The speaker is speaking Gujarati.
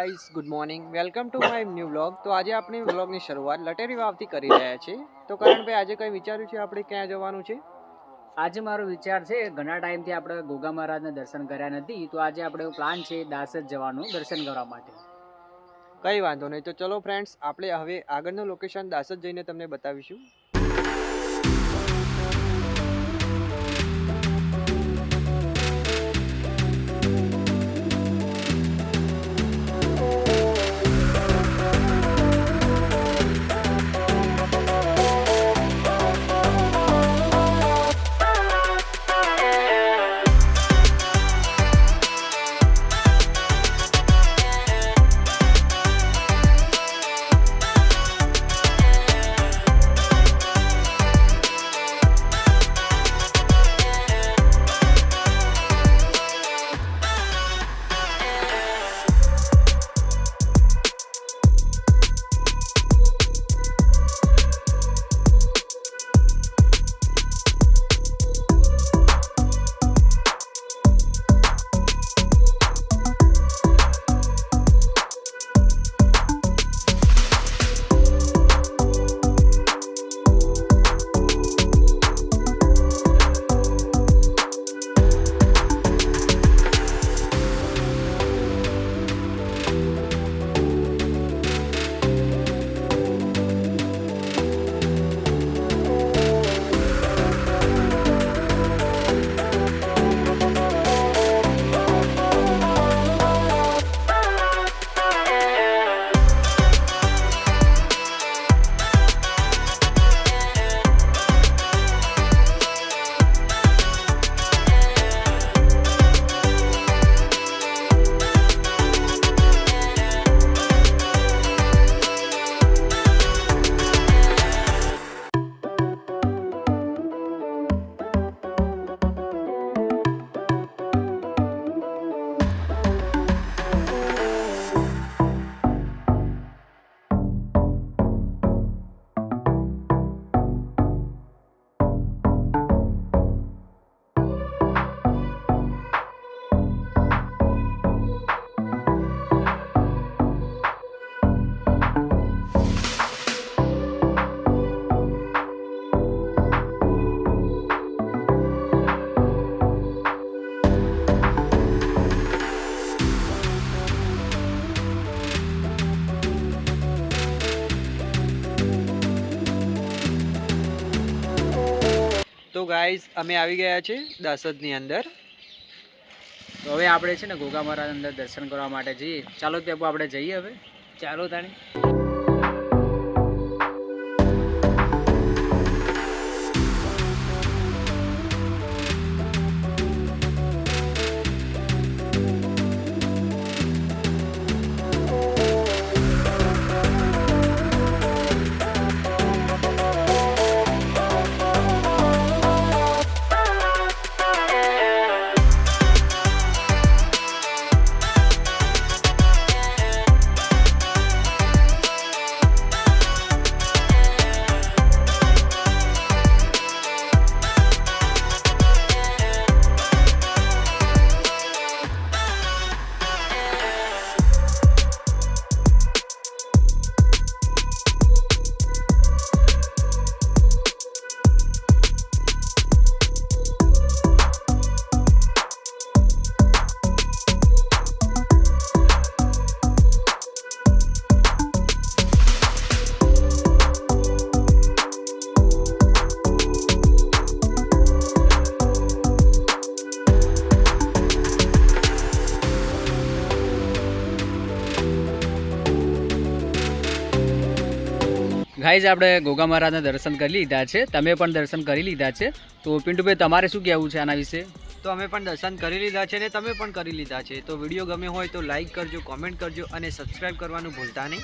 Guys, good morning. Welcome to my new vlog. તો આજે આપણે વ્લોગની શરૂઆત લટેરી વાવથી કરી રહ્યા છીએ. તો કરણભાઈ, આજે કંઈ વિચાર્યું છે આપણે ક્યાં જવાનું છે? આજે મારો વિચાર છે, ઘણા ટાઈમથી આપણે ગોગા મહારાજના દર્શન કર્યા નથી, તો આજે આપણે પ્લાન છે દાસજ જવાનું દર્શન કરવા માટે. કંઈ વાંધો નહીં. તો ચલો ફ્રેન્ડ્સ, આપણે હવે આગળનું લોકેશન દાસજ જઈને તમને બતાવીશું. તો ગાઈઝ, અમે આવી ગયા છે દાસજની અંદર. તો હવે આપણે છે ને ગોગા મહારાજ અંદર દર્શન કરવા માટે જઈએ. ચાલો ત્યાં આપણે જઈએ હવે. ચાલો તાણી. ગાઈઝ, આપણે ગોગા મહારાજના દર્શન કરી લીધા છે. તમે પણ દર્શન કરી લીધા છે. તો પિન્ટુભાઈ, તમારે શું કહેવું છે આના વિશે? તો અમે પણ દર્શન કરી લીધા છે ને તમે પણ કરી લીધા છે. તો વિડીયો ગમે હોય તો લાઈક કરજો, કોમેન્ટ કરજો અને સબસ્ક્રાઈબ કરવાનું ભૂલતા નહીં.